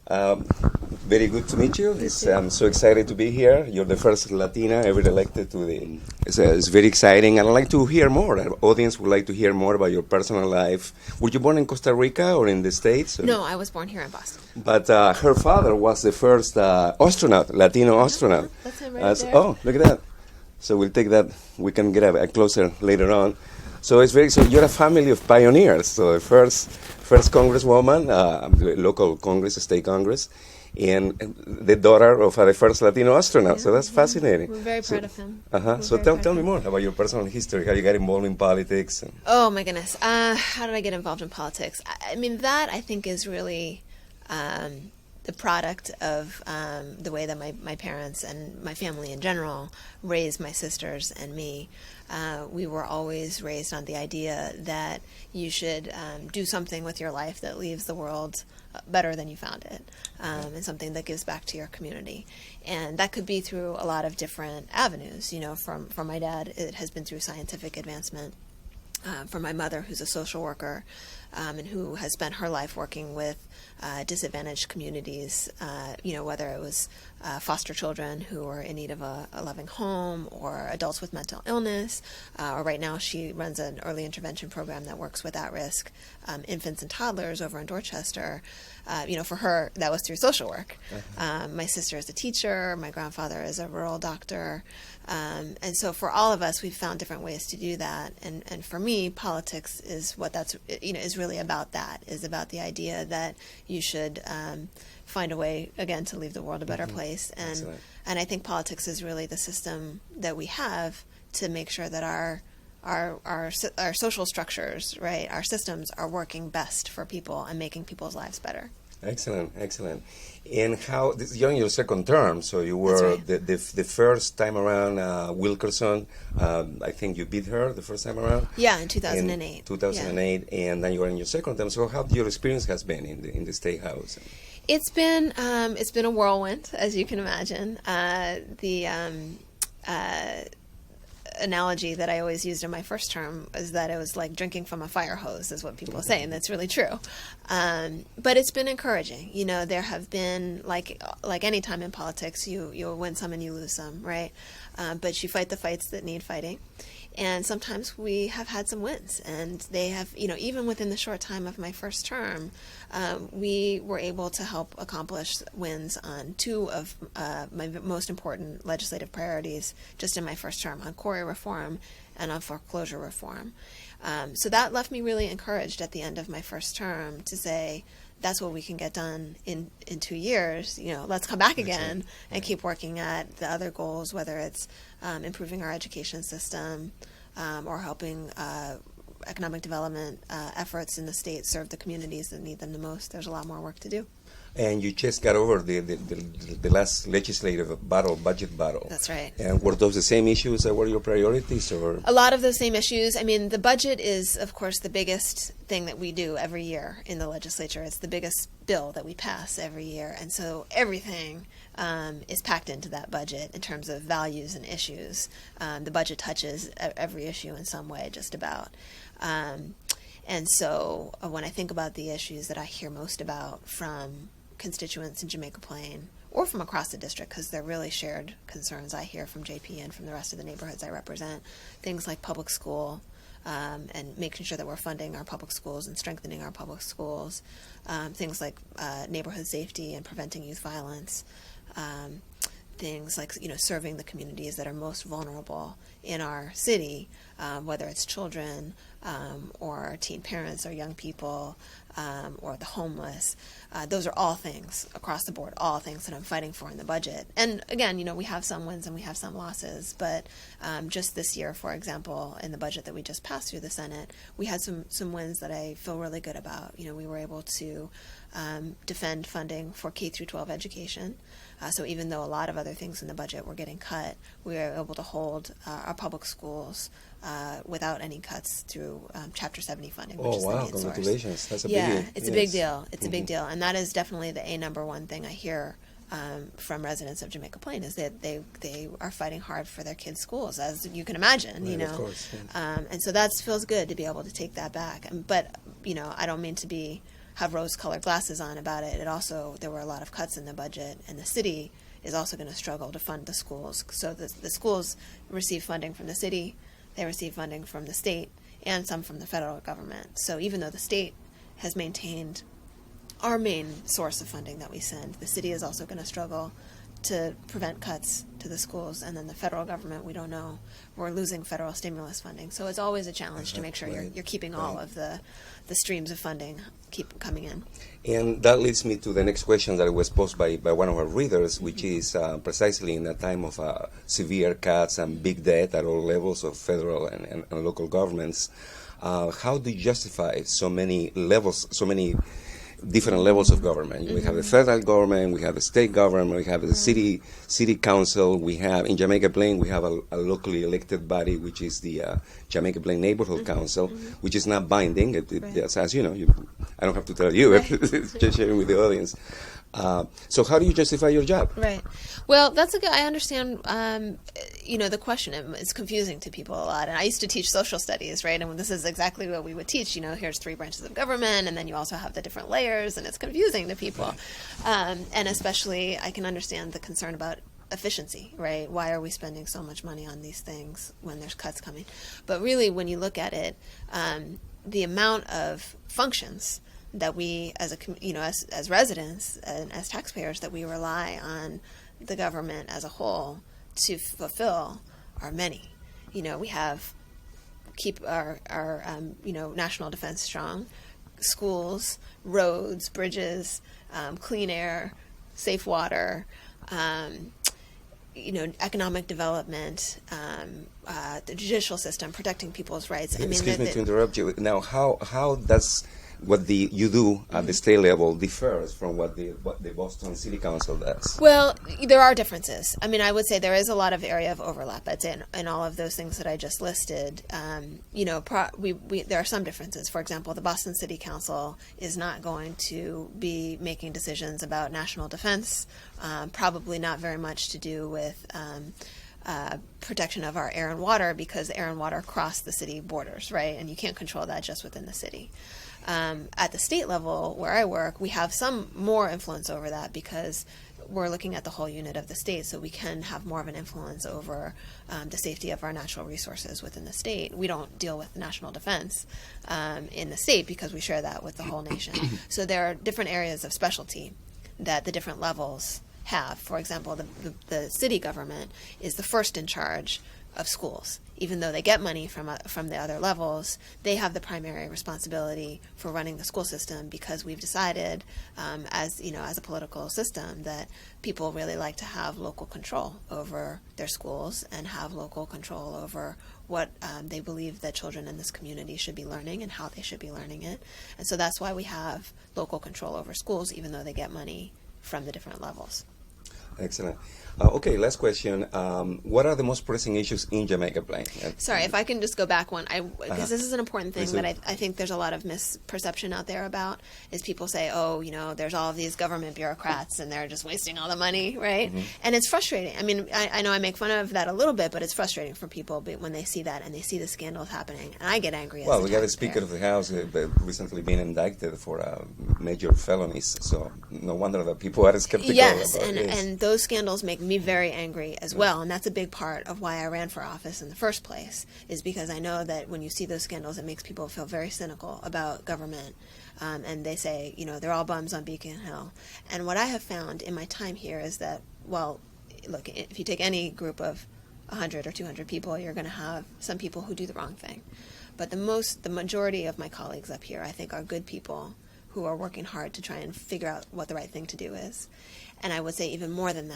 Um, Very good to meet you. I'm so excited to be here. You're the first Latina ever elected to the. It's very exciting, and I'd like to hear more. Our audience would like to hear more about your personal life. Were you born in Costa Rica or in the States? Or? No, I was born here in Boston. But her father was the first astronaut, Latino astronaut. That's him right there. Oh, look at that. So we'll take that. We can get a closer later on. So it's very. So you're a family of pioneers. So the first congresswoman, local Congress, state Congress, and the daughter of the first Latino astronaut. So that's fascinating. We're very proud of him. So tell me more about your personal history, how you got involved in politics. Oh, my goodness. How did I get involved in politics? I mean, that I think is really the product of the way that my parents and my family in general raised my sisters and me. We were always raised on the idea that you should do something with your life that leaves the world better than you found it, and something that gives back to your community. And that could be through a lot of different avenues. You know, from my dad, it has been through scientific advancement. For my mother, who's a social worker, and who has spent her life working with disadvantaged communities, whether it was foster children who are in need of a loving home, or adults with mental illness, or right now she runs an early intervention program that works with at-risk infants and toddlers over in Dorchester. For her, that was through social work. My sister is a teacher, my grandfather is a rural doctor, and so for all of us, we've found different ways to do that. And for me, politics is what is really about. That is about the idea that you should find a way, again, to leave the world a better place. And I think politics is really the system that we have to make sure that our social structures, right, our systems are working best for people and making people's lives better. Excellent. And you're in your second term, so you were right. the first time around, Wilkerson, I think you beat her the first time around? Yeah, in 2008. In 2008, yeah. And then you were in your second term. So how your experience has been in the State House? It's been a whirlwind, as you can imagine. The analogy that I always used in my first term is that it was like drinking from a fire hose, is what people say, and that's really true. But it's been encouraging. You know, there have been, like any time in politics, you win some and you lose some, right? But you fight the fights that need fighting. And sometimes we have had some wins, and they have, even within the short time of my first term, we were able to help accomplish wins on two of my most important legislative priorities just in my first term, on quarry reform and on foreclosure reform. So that left me really encouraged at the end of my first term to say, that's what we can get done in 2 years. Let's come back again and keep working at the other goals, whether it's improving our education system or helping economic development efforts in the state serve the communities that need them the most. There's a lot more work to do. And you just got over the last legislative budget battle. That's right. And were those the same issues that were your priorities, or? A lot of those same issues. I mean, the budget is, of course, the biggest thing that we do every year in the legislature. It's the biggest bill that we pass every year. And so everything is packed into that budget in terms of values and issues. The budget touches every issue in some way, just about. And so when I think about the issues that I hear most about from constituents in Jamaica Plain or from across the district, because they're really shared concerns I hear from JP and from the rest of the neighborhoods I represent, things like public school and making sure that we're funding our public schools and strengthening our public schools, things like neighborhood safety and preventing youth violence, things like serving the communities that are most vulnerable in our city, whether it's children or teen parents or young people or the homeless. Those are all things across the board, all things that I'm fighting for in the budget. And again, we have some wins and we have some losses, but just this year, for example, in the budget that we just passed through the Senate, we had some wins that I feel really good about. We were able to defend funding for K through 12 education. So even though a lot of other things in the budget were getting cut, we were able to hold our public schools without any cuts through Chapter 70 funding, which is the main source. Congratulations. That's a big deal. Yeah, it's a big deal. It's a big deal. And that is definitely the number one thing I hear from residents of Jamaica Plain, is that they are fighting hard for their kids' schools, as you can imagine, Right, of course, yeah. And so that feels good to be able to take that back. But, I don't mean to be have rose-colored glasses on about it. There were a lot of cuts in the budget, and the city is also going to struggle to fund the schools. So the schools receive funding from the city, they receive funding from the state, and some from the federal government. So even though the state has maintained our main source of funding that we send, the city is also going to struggle to prevent cuts to the schools. And then the federal government, we don't know. We're losing federal stimulus funding. So it's always a challenge to make sure you're keeping all of the streams of funding keep coming in. And that leads me to the next question that was posed by one of our readers, which is precisely in a time of severe cuts and big debt at all levels of federal and local governments, how do you justify so many levels, so many different levels of government? We have the federal government, we have the state government, we have the city council, we have, in Jamaica Plain, we have a locally elected body, which is the Jamaica Plain Neighborhood Council, which is not binding. As you know, I don't have to tell you, it's just sharing with the audience. So how do you justify your job? Right. Well, I understand, the question. It's confusing to people a lot. And I used to teach social studies, right? And this is exactly what we would teach. Here's 3 branches of government, and then you also have the different layers, and it's confusing to people. And especially, I can understand the concern about efficiency, right? Why are we spending so much money on these things when there's cuts coming? But really, when you look at it, the amount of functions that we, as residents and as taxpayers, that we rely on the government as a whole to fulfill are many. We keep our national defense strong, schools, roads, bridges, clean air, safe water, economic development, the judicial system, protecting people's rights. Excuse me to interrupt you. Now, how does what you do at the state level differs from what the Boston City Council does? Well, there are differences. I would say there is a lot of area of overlap. I'd say in all of those things that I just listed. There are some differences. For example, the Boston City Council is not going to be making decisions about national defense. Probably not very much to do with protection of our air and water, because air and water cross the city borders, right? And you can't control that just within the city. At the state level, where I work, we have some more influence over that because we're looking at the whole unit of the state, so we can have more of an influence over the safety of our natural resources within the state. We don't deal with national defense in the state because we share that with the whole nation. So there are different areas of specialty that the different levels have. For example, the city government is the first in charge of schools. Even though they get money from the other levels, they have the primary responsibility for running the school system, because we've decided, as a political system, that people really like to have local control over their schools and have local control over what they believe that children in this community should be learning and how they should be learning it. And so that's why we have local control over schools, even though they get money from the different levels. Excellent. Okay, last question. What are the most pressing issues in Jamaica Plain? Sorry, if I can just go back one, because this is an important thing that I think there's a lot of misperception out there about, is people say, there's all of these government bureaucrats and they're just wasting all the money, right? And it's frustrating. I know I make fun of that a little bit, but it's frustrating for people when they see that and they see the scandals happening. And I get angry as a taxpayer. Well, we got a Speaker of the House recently being indicted for major felonies, so no wonder that people are skeptical. Yes, and those scandals make me very angry as well, and that's a big part of why I ran for office in the first place, is because I know that when you see those scandals, it makes people feel very cynical about government, and they say, they're all bums on Beacon Hill. And what I have found in my time here is that, well, look, if you take any group of 100 or 200 people, you're going to have some people who do the wrong thing. But the majority of my colleagues up here, I think, are good people who are working hard to try and figure out what the right thing to do is. And I would say even more than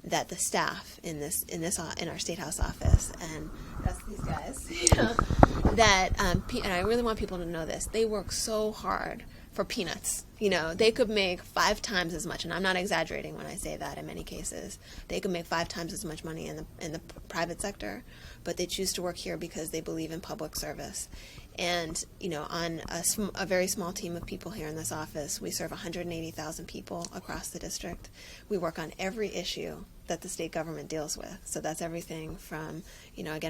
that the staff in our State House office, and that's these guys, and I really want people to know this, they work so hard for peanuts. They could make 5 times as much, and I'm not exaggerating when I say that. In many cases, they could make 5 times as much money in the private sector, but they choose to work here because they believe in public service. And, on a very small team of people here in this office, we serve 180,000 people across the district. We work on every issue that the state government deals with. So that's everything from,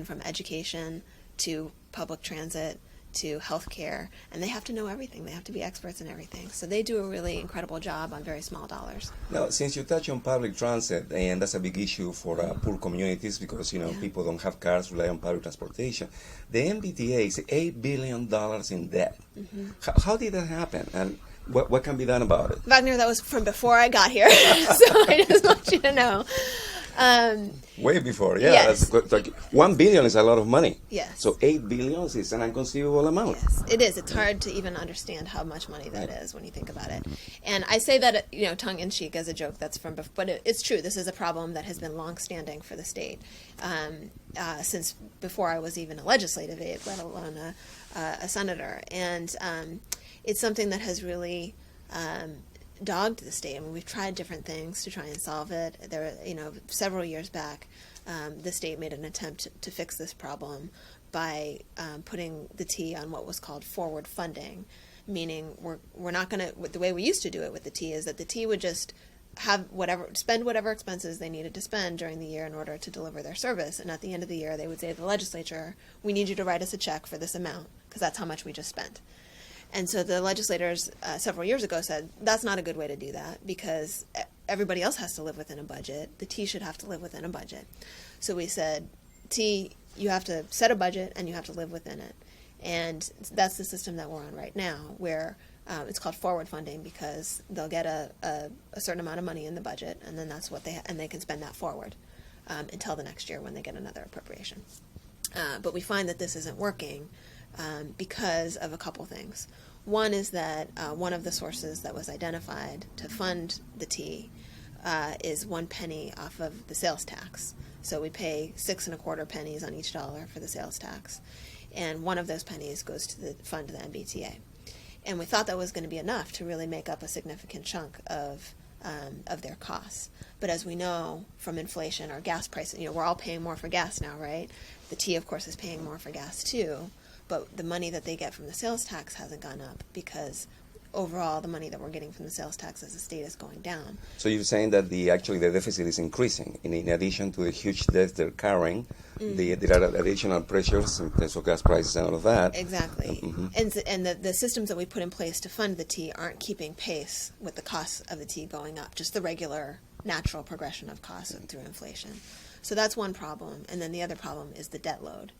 from education to public transit to healthcare, and they have to know everything. They have to be experts in everything. So they do a really incredible job on very small dollars. Now, since you touch on public transit, and that's a big issue for poor communities because, people don't have cars, rely on public transportation, the MBTA is $8 billion in debt. How did that happen? And what can be done about it? Wagner, that was from before I got here, so I just want you to know. Way before, yeah. Yes. That's like $1 billion is a lot of money. Yes. So $8 billion is an inconceivable amount. Yes, it is. It's hard to even understand how much money that is when you think about it. And I say that, tongue in cheek as a joke. That's from, but it's true. This is a problem that has been long-standing for the state since before I was even a legislative aide, let alone a senator. And it's something that has really dogged the state. I mean, we've tried different things to try and solve it. There, several years back, the state made an attempt to fix this problem by putting the T on what was called forward funding, meaning we're not going to. The way we used to do it with the T is that the T would just spend whatever expenses they needed to spend during the year in order to deliver their service, and at the end of the year, they would say to the legislature, "We need you to write us a check for this amount because that's how much we just spent." And so the legislators several years ago said, that's not a good way to do that because everybody else has to live within a budget. The T should have to live within a budget. So we said, T, you have to set a budget and you have to live within it. And that's the system that we're on right now, where it's called forward funding because they'll get a certain amount of money in the budget, and then that's what they can spend that forward until the next year when they get another appropriation. But we find that this isn't working because of a couple things. One is that one of the sources that was identified to fund the T is 1 penny off of the sales tax. So we pay 6.25 pennies on each dollar for the sales tax, and one of those pennies goes to fund the MBTA. And we thought that was going to be enough to really make up a significant chunk of their costs. But as we know from inflation or gas prices, we're all paying more for gas now, right? The T, of course, is paying more for gas too. But the money that they get from the sales tax hasn't gone up because overall the money that we're getting from the sales tax as a state is going down. So you're saying that the deficit is increasing. In addition to the huge debt they're carrying, there are additional pressures in terms of gas prices and all of that. Exactly. And the systems that we put in place to fund the T aren't keeping pace with the costs of the T going up, just the regular natural progression of costs through inflation. So that's one problem. And then the other problem is the debt load.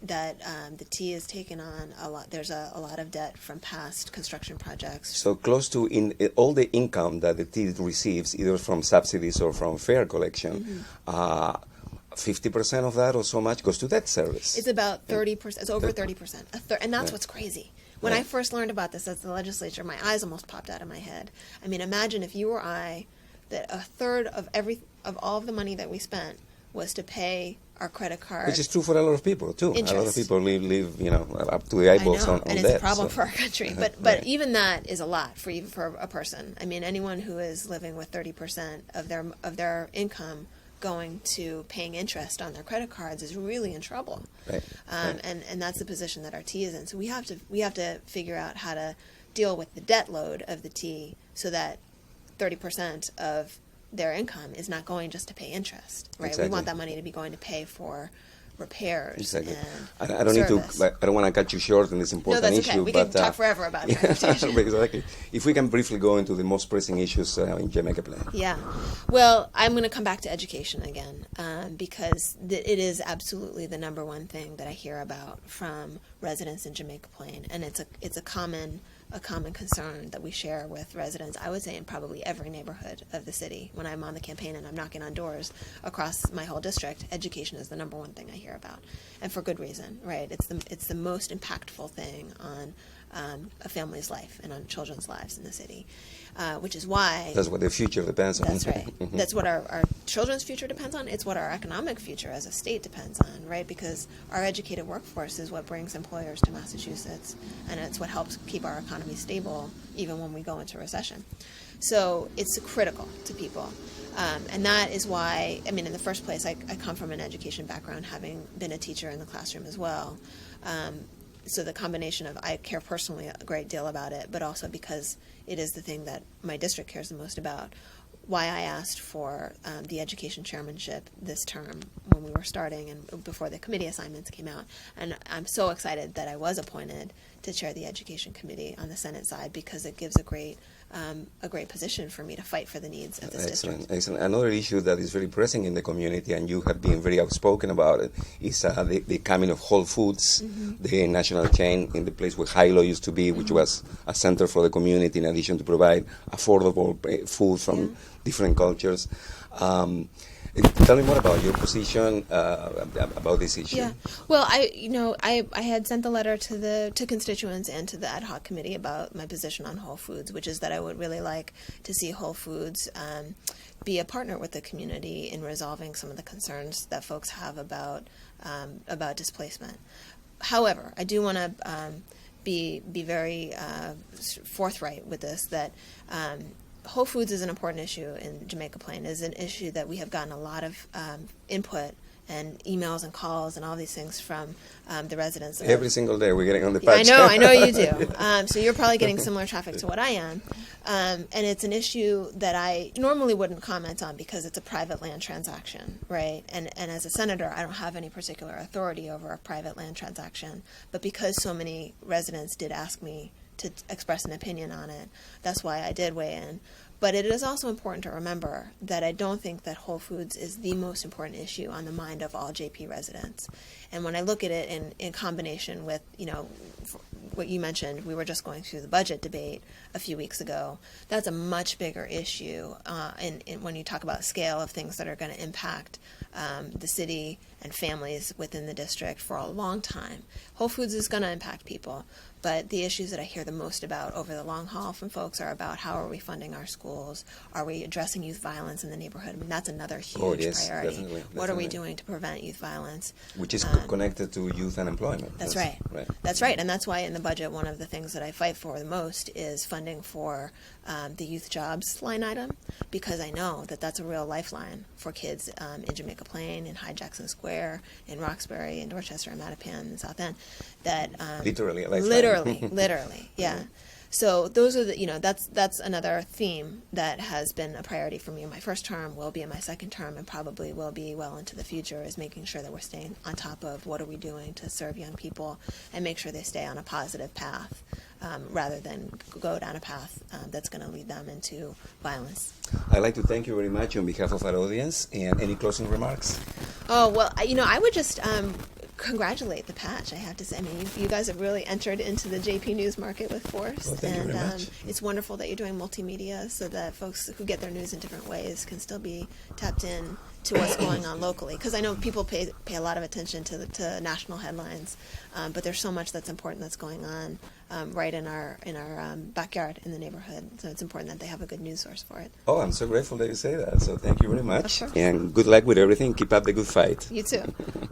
The T has taken on a lot. There's a lot of debt from past construction projects. So close to all the income that the T receives, either from subsidies or from fare collection, 50% of that or so much goes to debt service. It's about 30%. It's over 30%. And that's what's crazy. When I first learned about this as the legislature, my eyes almost popped out of my head. I mean, imagine if you or I, that a third of all of the money that we spent was to pay our credit card. Which is true for a lot of people, too. Interest. A lot of people live up to the eyeballs on and debt. it's a problem for our country. But even that is a lot for a person. I mean, anyone who is living with 30% of their income going to paying interest on their credit cards is really in trouble. Right. And that's the position that our T is in. So we have to figure out how to deal with the debt load of the T so that 30% of their income is not going just to pay interest, right? Exactly. We want that money to be going to pay for repairs. Exactly. And I don't service. I don't want to cut you short on this important No, that's issue. okay. We but, can talk forever about transportation. Exactly. If we can briefly go into the most pressing issues in Jamaica Plain. Yeah. Well, I'm going to come back to education again because it is absolutely the number one thing that I hear about from residents in Jamaica Plain, and it's a common concern that we share with residents, I would say, in probably every neighborhood of the city. When I'm on the campaign and I'm knocking on doors across my whole district, education is the number one thing I hear about, and for good reason, right? It's the most impactful thing on a family's life and on children's lives in the city, which is why... That's what the future depends on. That's right. That's what our children's future depends on. It's what our economic future as a state depends on, right? Because our educated workforce is what brings employers to Massachusetts, and it's what helps keep our economy stable even when we go into recession. So it's critical to people. And that is why, I mean, in the first place, I come from an education background, having been a teacher in the classroom as well. So the combination of I care personally a great deal about it, but also because it is the thing that my district cares the most about. why I asked for the education chairmanship this term when we were starting and before the committee assignments came out. And I'm so excited that I was appointed to chair the education committee on the Senate side, because it gives a great position for me to fight for the needs of this district. Excellent. Another issue that is very pressing in the community, and you have been very outspoken about it, is the coming of Whole Foods, the national chain in the place where Hilo used to be, which was a center for the community in addition to provide affordable food from different cultures. Tell me more about your position about this issue. Yeah, well, I had sent the letter to constituents and to the ad hoc committee about my position on Whole Foods, which is that I would really like to see Whole Foods be a partner with the community in resolving some of the concerns that folks have about displacement. However, I do want to be very forthright with this, that Whole Foods is an important issue in Jamaica Plain. It is an issue that we have gotten a lot of input and emails and calls and all these things from the residents. Every single day we're getting on the patch. I know you do. So you're probably getting similar traffic to what I am. And it's an issue that I normally wouldn't comment on because it's a private land transaction, right? And as a senator, I don't have any particular authority over a private land transaction. But because so many residents did ask me to express an opinion on it, that's why I did weigh in. But it is also important to remember that I don't think that Whole Foods is the most important issue on the mind of all JP residents. And when I look at it in combination with, what you mentioned, we were just going through the budget debate a few weeks ago. That's a much bigger issue when you talk about scale of things that are going to impact the city and families within the district for a long time. Whole Foods is going to impact people, but the issues that I hear the most about over the long haul from folks are about how are we funding our schools? Are we addressing youth violence in the neighborhood? I mean, that's another huge priority. Definitely. What are we doing to prevent youth violence? Which is connected to youth unemployment. That's right. That's right. And that's why in the budget, one of the things that I fight for the most is funding for the youth jobs line item, because I know that that's a real lifeline for kids in Jamaica Plain, in High Jackson Square, in Roxbury, in Dorchester, and Mattapan, and South End. That literally a lifeline. Literally, yeah. So those are that's another theme that has been a priority for me in my first term, will be in my second term, and probably will be well into the future, is making sure that we're staying on top of what are we doing to serve young people and make sure they stay on a positive path, rather than go down a path that's going to lead them into violence. I'd like to thank you very much on behalf of our audience. And any closing remarks? Oh, well, I would just congratulate the patch, I have to say. I mean, you guys have really entered into the JP News market with force. Well, thank you very much. It's wonderful that you're doing multimedia so that folks who get their news in different ways can still be tapped in to what's going on locally. Because I know people pay a lot of attention to national headlines, but there's so much that's important that's going on right in our backyard in the neighborhood. So it's important that they have a good news source for it. Oh, I'm so grateful that you say that. So thank you very much. And good luck with everything. Keep up the good fight. You too.